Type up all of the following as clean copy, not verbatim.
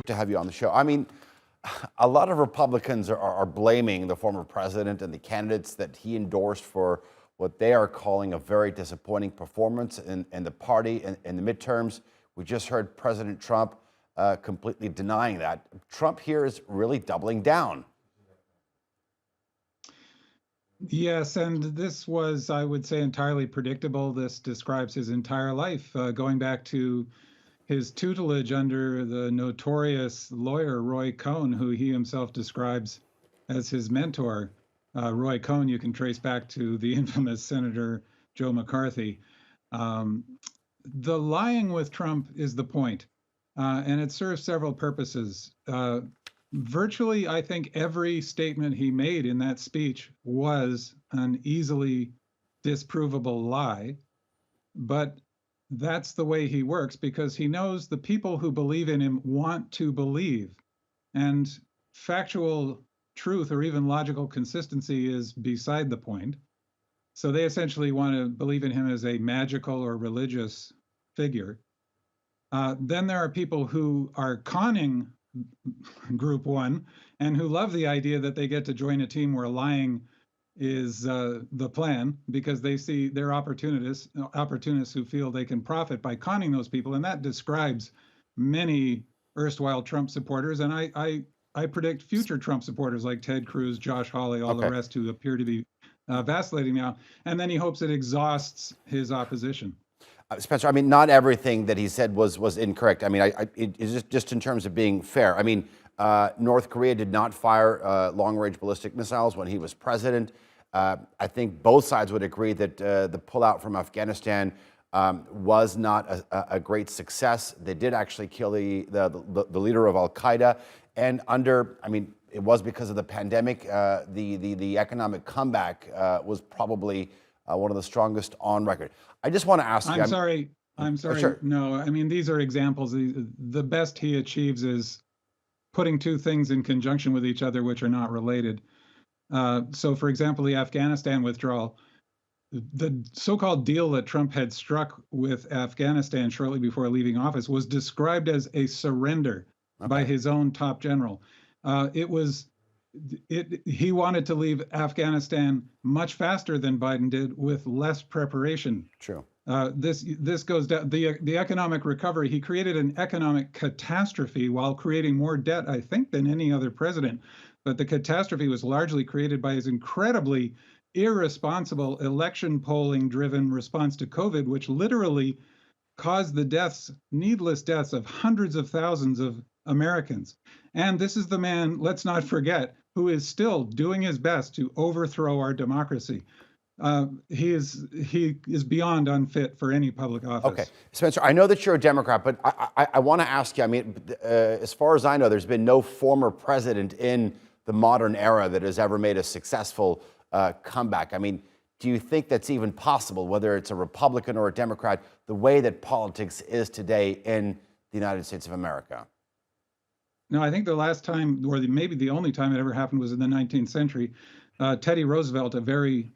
to have you on the show. I mean, a lot of Republicans are blaming the former president and the candidates that he endorsed for what they are calling a very disappointing performance in the party in the midterms. We just heard President Trump completely denying that. Trump here is really doubling down. Yes, and this was, I would say, entirely predictable. This describes his entire life, going back to his tutelage under the notorious lawyer Roy Cohn, who he himself describes as his mentor. Roy Cohn, you can trace back to the infamous Senator Joe McCarthy. The lying with Trump is the point, and it serves several purposes. Virtually, I think every statement he made in that speech was an easily disprovable lie, but that's the way he works because he knows the people who believe in him want to believe, and factual truth or even logical consistency is beside the point. So they essentially want to believe in him as a magical or religious figure. Then there are people who are conning group one and who love the idea that they get to join a team where lying is the plan because they see they're opportunists who feel they can profit by conning those people. And that describes many erstwhile Trump supporters. And I predict future Trump supporters like Ted Cruz, Josh Hawley, all the rest who appear to be vacillating now. And then he hopes it exhausts his opposition. Spencer, I mean, not everything that he said was incorrect. I mean, it's just in terms of being fair. I mean, North Korea did not fire long-range ballistic missiles when he was president. I think both sides would agree that the pullout from Afghanistan was not a great success. They did actually kill the leader of Al-Qaeda. And I mean, it was because of the pandemic. The economic comeback was probably one of the strongest on record. I just want to ask you. I'm sorry. Sure. No, I mean, these are examples. The best he achieves is putting two things in conjunction with each other, which are not related. So, for example, the Afghanistan withdrawal, the so-called deal that Trump had struck with Afghanistan shortly before leaving office was described as a surrender by his own top general. He wanted to leave Afghanistan much faster than Biden did with less preparation. True. This goes down the economic recovery. He created an economic catastrophe while creating more debt, I think, than any other president. But the catastrophe was largely created by his incredibly irresponsible election polling driven response to COVID, which literally caused the needless deaths of hundreds of thousands of Americans. And this is the man, let's not forget, who is still doing his best to overthrow our democracy. He is beyond unfit for any public office. Okay, Spencer, I know that you're a Democrat, but I want to ask you, I mean, as far as I know, there's been no former president in the modern era that has ever made a successful comeback. I mean, do you think that's even possible, whether it's a Republican or a Democrat, the way that politics is today in the United States of America? No, I think the last time, or maybe the only time it ever happened, was in the 19th century. Teddy Roosevelt, a very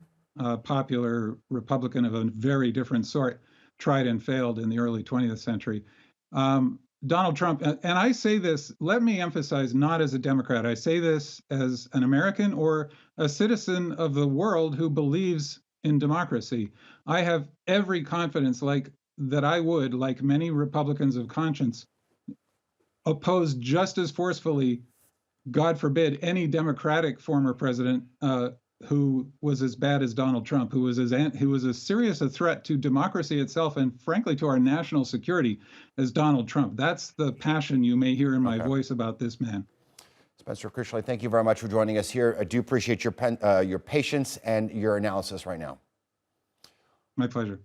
popular Republican of a very different sort, tried and failed in the early 20th century. Donald Trump, and I say this, let me emphasize, not as a Democrat. I say this as an American or a citizen of the world who believes in democracy. I have every confidence that I would, like many Republicans of conscience, oppose just as forcefully, God forbid, any Democratic former president who was as bad as Donald Trump, who was as serious a threat to democracy itself and, frankly, to our national security as Donald Trump. That's the passion you may hear in my voice about this man. Spencer Critchley, thank you very much for joining us here. I do appreciate your patience and your analysis right now. My pleasure.